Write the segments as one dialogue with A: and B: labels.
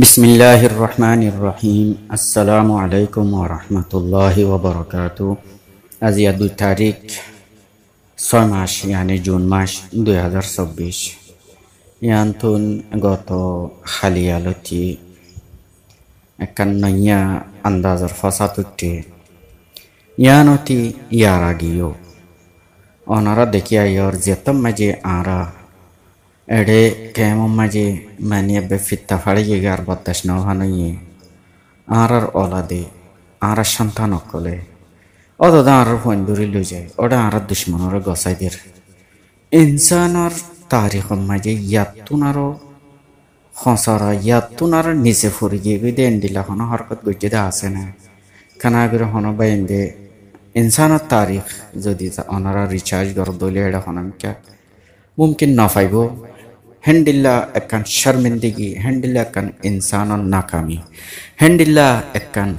A: বিসমিল্লাহির রহমানির রহিম। আসসালামু আলাইকুম ওয়া রাহমাতুল্লাহি ওয়া বারাকাতুহু। আজ 2 তারিখ 6 মাস ইয়ানি জুন মাস 2024 ইয়ান্তun গত খালিয়ালতি একান নয়া আন্দাজর ফসাতুতে ইয়ানতি ইয়ারাগিও ওনারা দেখিয়া ইয়র যেতম মাঝে আরা এডে কেমন মাঝে মানিয়ে বেফিত্তা ফাড়ি গিয়ে বদাস নহানইয়ে আরার অলাদে আরার সন্তান অকলে অদা আরার ফন্দুরি লই যায় ওটা আরার দুশ্মনরে গসাইদের ইনসানর তারিখ মাঝে ইয়াতুনারও খসরা ইয়াতুনার নিচে ফুরি গিয়ে গই দেন দিলা হন হরকত গজ্জে দে আসে না খানাগুলো হন বাইন দে ইনসানের তারিখ যদি ওনারা রিচার্জ কর দলে এটা হনমিকা মুমকিন না পাইব হেন্ডিল্লা একান শর্মিন্দগি হেন্ডিল্লা একান ইনসানর নাকামি হেন্ডিল্লা একান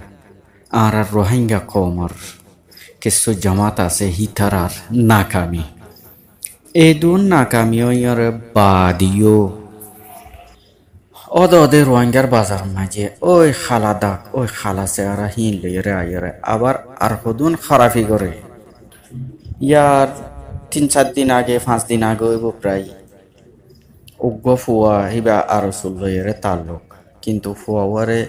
A: আর রোহিঙ্গা কৌমর কিছু জামাত আছে হিতারার নাকামি এই দুন নাকামিও ইয়ার বাদিও ওদের রোহিঙ্গার বাজার মাঝে ওই খালা দাগ ওই খালাসে আর হিন লইরে আইরে আবার আর হদুন খারাপি করে ইয়ার 3-4 দিন আগে 5 দিন আগে হইব প্রায় উগ্র ফুয়া হিবা আরো সুলইরে তাল্লুক কিন্তু ফুয়াওয়ারে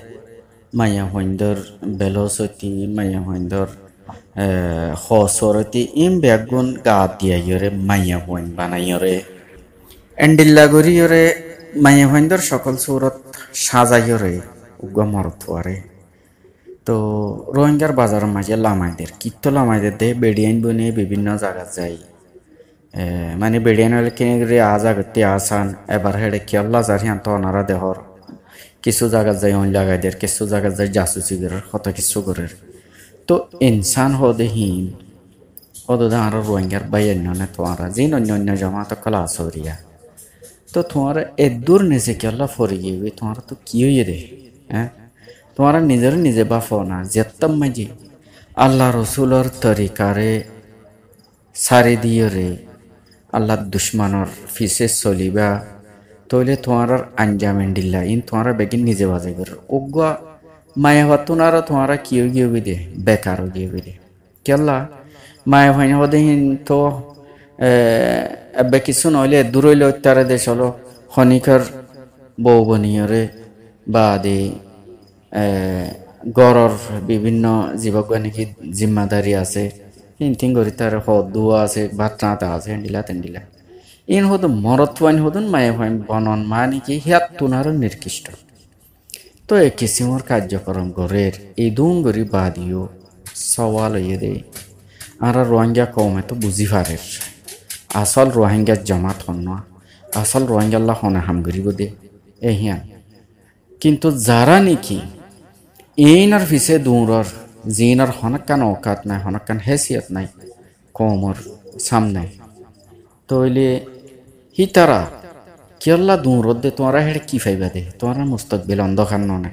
A: মায়া হইন্দর বেলসতি মায়া হইন্দর খসরতি ইম বেগুন গা দিয়াইরে মায়া হইন বানাইরে এন্ডিল্লা গরিয়রে মায়া হইন্দর সকল সুরত সাজাইরে উগ্র মরতুয়ারে তো রোহিঙ্গার বাজারের মাঝে লামাইদের কিত্ত লামাইদের দে বেডিয়াইন বনে বিভিন্ন জায়গা যায় মানে বেডিয়ান হলে কিনে আজাগতে আসান এবার হেডে কেল্লা জারিয়ান তো ওনারা দেহর কিছু জায়গা যায় অন লাগাইদের কিছু জায়গা যায় জাসুসি করার কত কিছু করার তো ইনসান হদেহীন ওদা আর রোহিঙ্গার বাইন না তোমারা জিন অন্য জমাত কলা সরিয়া তো তোমার এদূর নিচে কেল্লা ফরি গিয়ে তোমার তো কি হইয়ে দে হ্যাঁ তোমারা নিজের নিজে বাফো না যেতম মাঝে আল্লাহ রসুলর তরিকারে সারি দিয়ে রে আল্লাহ দুশ্মনর ফিসে চলিবা তৈলে তোমার আঞ্জাম এন্ডিল্লা ইন তোমার বেগিন নিজে বাজে কর উগ্রা মায়া ভাতুনারা তোমারা কিও গিয়ে দে বেকারও গিয়ে দে কেল্লা মায়া ভাই হদেহীন তো এবে কিছু নইলে দূর হইলে উত্তারে দেশ হলো খনিকর বউ বনিয়রে বা দে গড়র বিভিন্ন জীবজ্ঞানিক জিম্মাদারি আছে ইনথিং করি তার দুয়া আছে ভাতটা আছে হেন্ডিলা তেন্ডিলা ইন হতো মরতওয়াইন হতুন মায়ে ভাইন বনন মানে কি হিয়াত তুনারও নির্কৃষ্ট তো এ কিসিমর কার্যক্রম গড়ের এই দুন গরি বাদিও সওয়াল হইয়ে দে আর রোহিঙ্গা কমে তো বুঝি পারের আসল রোহিঙ্গার জমাত হন না আসল রোহিঙ্গাল্লা হনে হাম গরিব দে এ হিয়ান কিন্তু যারা নাকি এইনার পিছে দৌড়র জিনার হনকান অকাত নাই হনকান হেসিয়ত নাই কমর সামনে তইলে হিতারা কেল্লা দৌড়ত দে তোমরা হেড়ে কি ফাইবা দে তোমরা মুস্তকবিল অন্ধকার নয়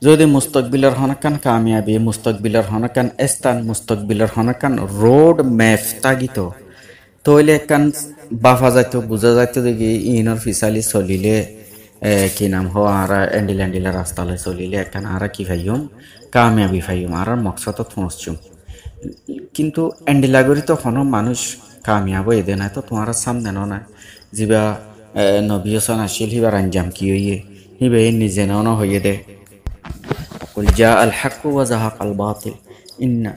A: যদি মুস্তকবিলের হনকান কামিয়াবি মুস্তকবিলের হনকান স্থান মুস্তকবিলের হনকান রোড ম্যাপ তাগিত তইলে কান বাফা যাইতো বুঝা যাইতো দেখি ইনর ফিসালি চলিলে কি নাম হো আর এন্ডিলা রাস্তালে চলিলে একখান আর কি ফাইম কামিয়াবি ফাইম আর মকসদ পৌঁছছুম কিন্তু এন্ডিলাগরি তো কোনো মানুষ কামিয়াব এদে না তো তোমার সামনে না যা নবী হোসেন আসিল হিবার আঞ্জাম কি হইয়ে হিবে নিজে না হইয়ে দে কুল জা আল হক ওয়া যাহাকাল বাতিল ইন্না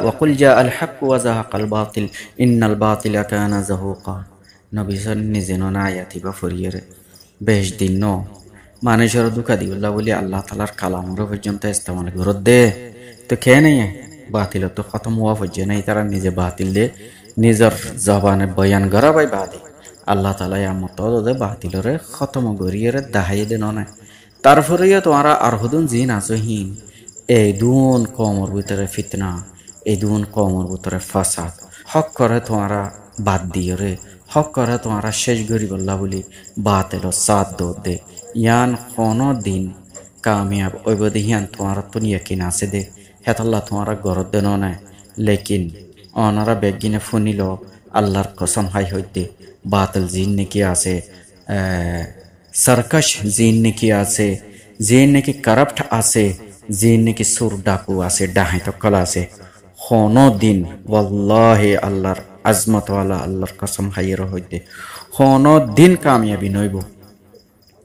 A: وقل جاء الحق وزهق الباطل إن الباطل كان زهوقا নবী হোসেন নিজে না আয়াতি বা ফরিয়ে বেশ দিন ন মানুষের দুঃখা দিবল্লা বলি আল্লাহ তালার কালামর পর্যন্ত ইস্তেমাল করত দে তো খেয়ে নেই বাতিল তো খতম হওয়া পর্যন্ত নাই তারা নিজে বাতিল দে নিজের জবানে বয়ান করা বাই বাদে আল্লাহ তালা মত দে বাতিলরে খতম করিয়ে দাহাই দে নয় তারপরেও তোমারা আর হদুন জিন আসহীন এই দুন কমর ভিতরে ফিতনা এই দুন কমর ভিতরে ফাসাদ হক করে তোমারা বাদ দিয়ে রে হক করে তোমারা শেষ গরি বললা বলি বাতেল সাথ দে ইয়ান কোনো দিন কামিয়াব ওইব দিয়ান তোমার তো ইয়াকিন আছে দে হেতাল্লাহ তোমারা গরত দেন না লেকিন অনারা বেগিনে ফুনিল আল্লাহর কসম হাই হইতে বাতিল জিন নাকি আছে সার্কাস জিন নাকি আছে, জিন নাকি কারাপ্ট আছে, জিন নাকি সুর ডাকু আছে, ডাহাই তকলা আছে, হনো দিন ওয়াল্লাহি আল্লাহর আজমতওয়ালা আল্লাহর কসম খাইয়ের হইতে হনো দিন কামিয়াবি নইব।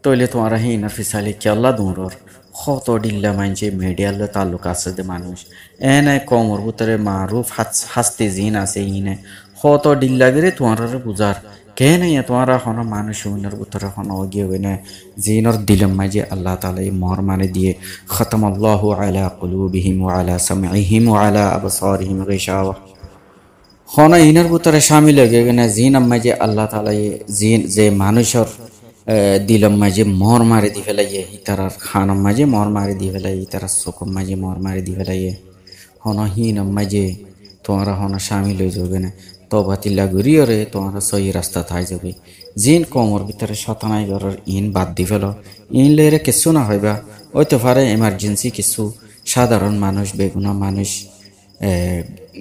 A: তইলে তোমার হিনার ফিসালি কি আল্লাহ দূরর কত ডিল্লা মানছে মিডিয়ালে তাল্লুক আছে দে মানুষ এনে কমর ভিতরে মারুফ হাসতে জিন আছে ইনে কত ডিল্লা গেলে তোমার বুঝার কেন তোমার হন মানুষ উনার ভিতরে হন গিয়ে হবে না জিনর দিলম মাঝে আল্লাহ তাআলা এই মহর মানে দিয়ে খতম আল্লাহু আলা কুলুবিহিম ওয়া আলা সামঈহিম ওয়া আলা আবসারিহিম গিশাওয়া হন ইনার ভিতরে শামিল হয়ে গেছে জিন মাঝে আল্লাহ তাআলা জিন যে মানুষের দিলম মাঝে মর মারি দি ফেলাইয়ে ইতারার খানম মাঝে মর মারি দি ফেলাই ইতারার চোখম মাঝে মর মারি দি ফেলাইয়ে হন হিনম মাঝে তোমারা হন শামিল হয়ে যাবে না তবাতিল্লা ঘুরিয়রে তোমারা সহি রাস্তা থাই যাবে জিন কমর ভিতরে শতানাই ঘরের ইন বাদ দি ফেল ইন লেরে কিছু না হইবা হইতে পারে এমার্জেন্সি কিছু সাধারণ মানুষ বেগুনা মানুষ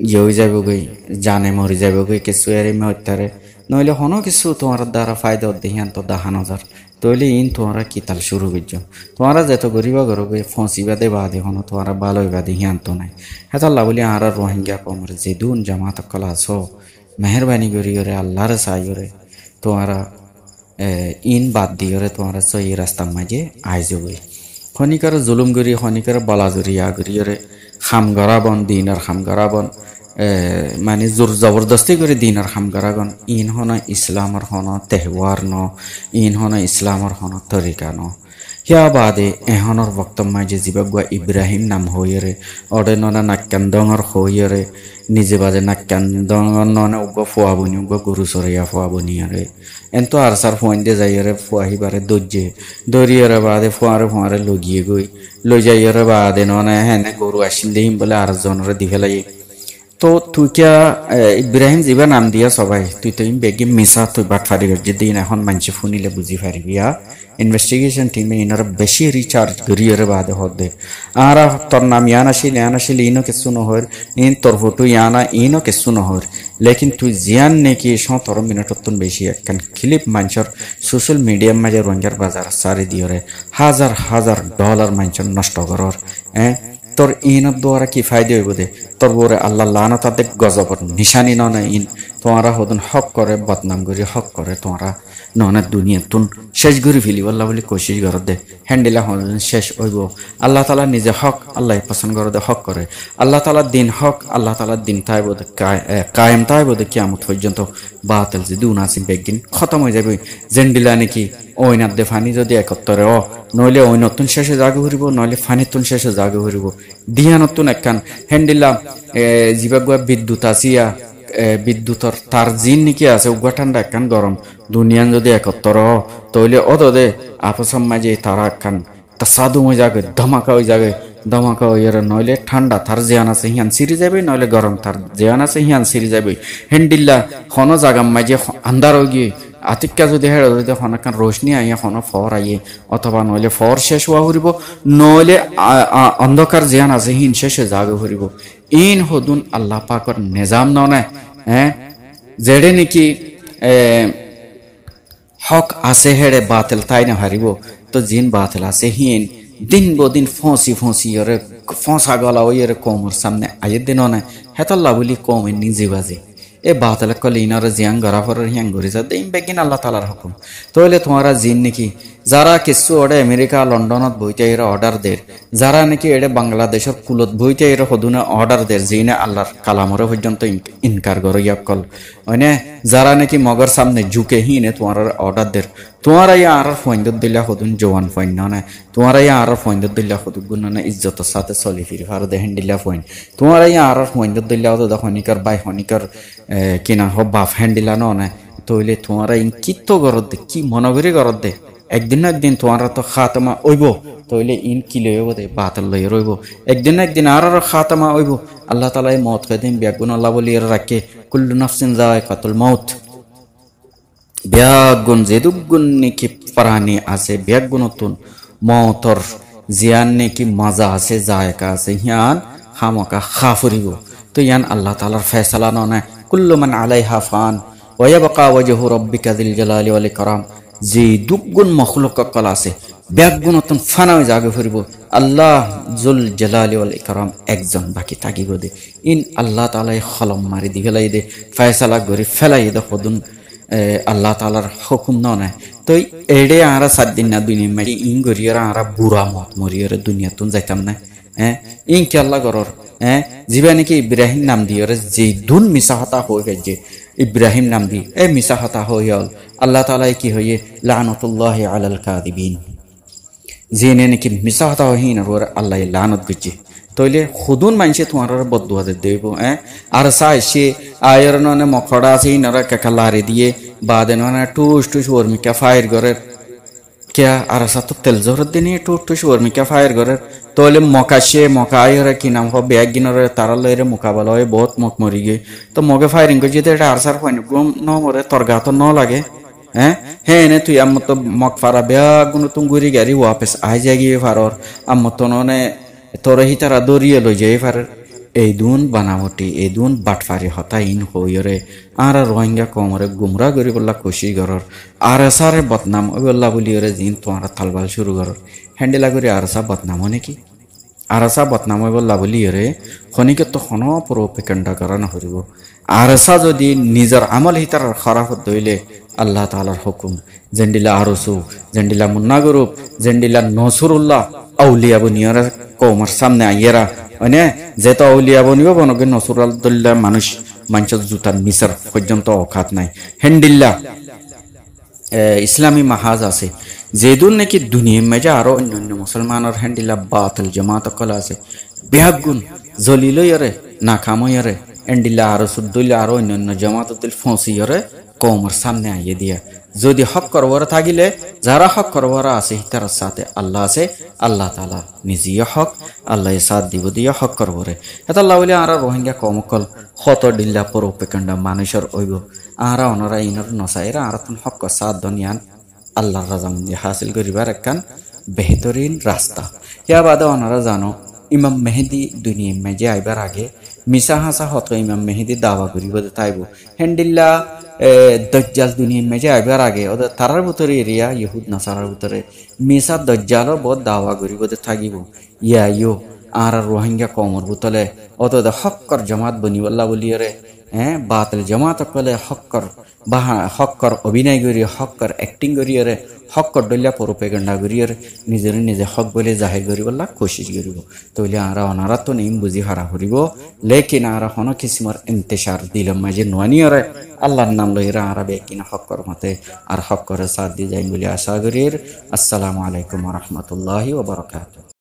A: ইয়ে হয়ে যাবে গই জানে মরে যাবে গই কিছু এর হত্যারে নইলে হনো কিছু তোমার দ্বারা ফায়দা দেহিয়ান তো দাহানো যার তইলে ইন তোমারা কিতাল শুরু করছ তোমারা যেত গরিবা গরবে ফসিবা দে বাদে হনো তোমারা ভালো হইবা দেহিয়ান তো নাই হেতাল্লা বলি আর রোহিঙ্গা কমর যে দুন জামাত কলা আছো মেহরবানি করি ওরে আল্লাহর সাই ওরে তোমারা ইন বাদ দিয়ে ওরে তোমারা সহি রাস্তার মাঝে আই যাবে খনিকার জুলুম করি খনিকার বালাজুরি আগরি ওরে খাম গরাবন দিনার খাম গরাবন মানে জোর জবরদস্তি করে দিনার খাম গরাগন ইন হন ইসলামর হন তেহওয়ার ন ইন হন ইসলামর হন তরিকা ন হিয়া বাদে এহনর বক্তব্য মাঝে জিবাগুয়া ইব্রাহিম নাম হইরে অডে ননা নাক্যান্দঙর হইরে নিজে বাজে নাক্যান্দঙর ননে উগ ফুয়াবনি উগ গরু সরিয়া ফুয়াবনি আরে এনতো আর সার ফোন দিয়ে যাইরে ফুয়াহিবারে দজ্জে দরিয়ারে বাদে ফুয়ারে ফুয়ারে লগিয়ে গই লই যাইরে বাদে ননে হেনে গরু আসিল দেহিম বলে আর জনরে দি ফেলাই তো তুই কিয়া ইব্রাহিম জিবা নাম দিয়া সবাই তুই তো বেগি মিশা তুই বাট ফারি যেদিন এখন মানুষে শুনিলে বুঝি পারিবি ইনভেস্টিগেশন টিমে ইনার বেশি রিচার্জ গরিয়রে বাদে হদে আর তোর নাম ইয়ান আসিল ইনো কিছু নহর ইন তোর ফটো ইয়ানা ইনো কিছু নহর লেকিন তুই জিয়ান নেকি তোর মিনিটতন বেশি একখান ক্লিপ মানুষের সোশ্যাল মিডিয়ার মাঝে রঞ্জার বাজার সারি দিয়রে হাজার হাজার ডলার মানুষের নষ্ট করর তোর ইনের দ্বারা কি ফায়দা হইব দে তোর বোরে আল্লাহ লানত তাদের গজবর নিশানি নয় ইন তোমারা হদন হক করে বদনাম করি হক করে তোমারা ননে দুনিয়া তুন শেষ ঘুরি ফেলিব আল্লাহ বলে কোশিশ কর দে হ্যান্ডেলা হন শেষ হইব আল্লাহ তালা নিজে হক আল্লাহ পছন্দ করে দে হক করে আল্লাহ তালার দিন হক আল্লাহ তালার দিন তাই বোধ কায়েম তাই বোধ কিয়ামত পর্যন্ত বাতিল যদি উনাসিম বেগদিন খতম হয়ে যাবে জেন্ডিলা নাকি ওইনার দে ফানি যদি একত্তরে নইলে ওই নতুন শেষে জাগে ঘুরিব নইলে ফানি তুন শেষে জাগে ঘুরিব দিয়া নতুন একখান হ্যান্ডিলা জিবাগুয়া বিদ্যুৎ আসিয়া বিদ্যুৎর তার জিন নাকি আছে উগা ঠান্ডা একখান গরম দুনিয়ান যদি একত্তর তইলে দে আপসম মাঝে তারা একখান তা সাধু হয়ে যাবে ধমাকা হয়ে যাবে ধমাকা হয়ে নইলে ঠান্ডা তার জিয়ান আছে হিয়ান সিরি যাবে নইলে গরম তার জিয়ান আছে হিয়ান সিরি যাবে হ্যান্ডিল্লা খন জাগাম মাঝে আন্ধার হয়ে গিয়ে আতিক্কা যদি হেড়ে যদি হনকান রোশনি আইয়া হন ফর আইয়ে অথবা নইলে ফর শেষ হওয়া হরিব নইলে অন্ধকার জিয়ান আছে হিন শেষে জাগে হরিব ইন হদুন আল্লাহ পাকর নিজাম নয় যেড়ে নাকি হক আছে হেড়ে বাতিল তাই না হারিব তো জিন বাতিল আছে হিন দিন বদিন ফসি ওরে ফসা গলা ওই কমর সামনে আইয়ের দিন নয় হেতাল্লা বলি কমে নিজে বাজে এ বাতালে কলে ইনারা জিয়াং গরাফর হিয়াং ঘুরে যা দেম বেগিন আল্লাহ তালার হুকুম তাহলে তোমারা জিন নাকি যারা কিছু ওড়ে আমেরিকা লন্ডনত বইতে এরা অর্ডার দের যারা নাকি এড়ে বাংলাদেশের কুলত বইতে এরা হদুনে অর্ডার দের জিনে আল্লাহর কালামরে পর্যন্ত ইনকার করে ইয়াকল মানে যারা নাকি মগর সামনে ঝুঁকে হিনে তোমার অর্ডার দের তোমারা ইয়া আর ফইন্দত দিলা হদুন জওয়ান ফইন না তোমারা ইয়া আর ফইন্দত দিলা হদুন গুণ না ইজ্জতের সাথে চলি ফিরি আর দেখেন দিলা ফইন তোমারা ইয়া আর ফইন্দত দিলা তো হনিকার বাই হনিকার কিনা হ বাপ হ্যান্ডিলা না তইলে তোমারা ইন কিত্ত গরত দে কি মনগরি গরত দে একদিন না একদিন তোমারা তো খাতমা ওইব তইলে ইন কি লইব দে বাতাল লই রইব একদিন না একদিন আর খাতমা ওইব আল্লাহ তাআলা মওত কদিন বিয়াগুন আল্লাহ বলি রাখে কুল্লু নাফসিন যায়কাতুল মাউত বিয়াগুন যেদুগুন নাকি প্রাণী আছে বিয়াগুনতুন মওতর জিয়ান নাকি মজা আছে জায়কা আছে হিয়ান খামকা খাফরিব তো ইয়ান আল্লাহ তাআলার ফয়সালা নয় কুল্লু মান আলাইহা ফান ওয়া ইয়াবকা ওয়াজহু রাব্বিকা যিল জালালি ওয়াল ইকরাম যে দুগুণ মখলুক কল আছে ব্যাগুণতন ফানা হয়ে জাগে ফুরিব আল্লাহ জুল জালালি ওয়াল ইকরাম একজন বাকি থাকিব দে ইন আল্লাহ তাআলা খলম মারি দি ফেলাই দে ফয়সালা করে ফেলাই দে হদুন আল্লাহ তাআলার হুকুম ন নাই তো এড়ে আরা 7 দিন না দুনিয়া মারি ইন গরিয়ারা আরা বুড়া মত মরিয়ারে দুনিয়া তুন যাইতাম না ইন কি আল্লাহ গরর জিবা নাকি ইব্রাহিম নাম দিয়রে যে দুন মিছা হতা হয়ে গেছে ইব্রাহিম নাম দি মিছা হতা হয়ে আল্লাহ তাআলা কি হয়ে লানাতুল্লাহি আলাল কাযিবিন জেনে নাকি মিছা হতা হইন আর আল্লাহ লানত গছে তইলে খুদুন মানছে তোমার বদুয়া দেব আর সাইছে আয়র ননে মখড়া আছে ইনরা কাকালারে দিয়ে বাদে ননে টুস টুস ওরমিকা ফায়ার করে क्या आरसा तो तेल जरूरत देनी टू शोरमिका फायर करे तो ले मकाशे मकाई रे कि नाम हो बैग गिनर तारा ले रे मुकाबला है बहुत मक मरी गई तो मगे फायरिंग को जीते आरसार फाइन गुम न मरे तोरगा तो न लगे हे ने तू अम तो मक फारा बैग गुन तुम गुरी गाड़ी वापस आ जाएगी फारोर अम तो ने तोरे ही तारा दोरिए लो जाए फार এই দুন বানামটি এই দুন বাটফারি হতাইন হইরে আর রোহিঙ্গা কমরে গুমরা করি বললা খুশি গরর আর সারে বদনাম বললা বলিরে জিন তোমার থালবাল শুরু গরর হ্যান্ডেলা করে আরসা বদনাম নাকি আরসা বদনাম বললা বলিরে খনিকে তো খন প্রোপেকান্ডা করানো হরিব আরসা যদি নিজের আমল হিতার খারাপ দইলে আল্লাহ তাআলার হুকুম জেন্ডিলা আরসু জেন্ডিলা মুন্না গ্রুপ জেন্ডিলা নসরুল্লাহ আউলিয়া বনিয়ারা কমর সামনে আইয়েরা মানে যেটা আউলিয়া বনিব বনকে নসরুল্লাহ মানুষ মানুষের জুতার মিসার পর্যন্ত অখাত নাই হেন্ডিল্লা ইসলামী মাহাজ আছে যেদুন নাকি দুনিয়া মেজে আরো অন্যান্য মুসলমানের হেন্ডিল্লা বাতিল জামাত কলা আছে বেহাগুন জলিলয়রে নাকাময়রে এন্ডিল্লা আরো সুদ্দুল্লা আরো অন্যান্য জামাতুল ফসিয়রে কওমের সামনে আইয়ে দিয়া যদি হক করবার থাকিলে যারা হক করবার আছে তার সাথে আল্লাহ আছে আল্লাহ তাআলা নিজে হক আল্লাহ সাথ দিব দিয়া হক করবরে এটা আল্লাহ বলে আর রোহিঙ্গা কমকল হত ডিল্লা পরোপেকান্ডা মানুষের হইব আর ওনারা ইনর নসাইরা আর তন হক সাথ দুনিয়ান আল্লাহর রাজামন্দি হাসিল করিবার একখান বেহতরিন রাস্তা ইয়া বাদে ওনারা জানো ইমাম মেহেদি দুনিয়া মেজে আইবার আগে মিসা হাসা হত ইমাম মেহেদি দাওয়া করিব তাইব হেন্ডিল্লা দজ্জাল দুনিয়া মেজে আইবার আগে ওদের তারার ভিতরে এরিয়া ইহুদ নাসারার ভিতরে মিসা দজ্জালর বহুত দাওয়া করিব থাকিব ইয়া ইয়ো আর রোহিঙ্গা কমর ভিতরে অত হক্কর জামাত বনিবল্লা বলিয়রে বাতিল জামাত কলে হক্কর বা হক্কর অভিনয় করি হক্কর অ্যাক্টিং করিয়রে হক্কর ডলিয়া প্রোপেগান্ডা করিয়রে নিজের নিজে হক বলে জাহির করিবল্লা কোশিশ করিব তইলে আরা অনারা তো নিম বুঝি হারা করিব লেকিন আরা হন কিসমর ইন্তেশার দিলম মাঝে নোয়ানিয়রে আল্লাহর নাম লইরা আরা বেকিন হক্কর মতে আর হক্কর সাথ দি যাই বলে আশা করির আসসালামু আলাইকুম ওয়া রাহমাতুল্লাহি ওয়া বারাকাতুহু।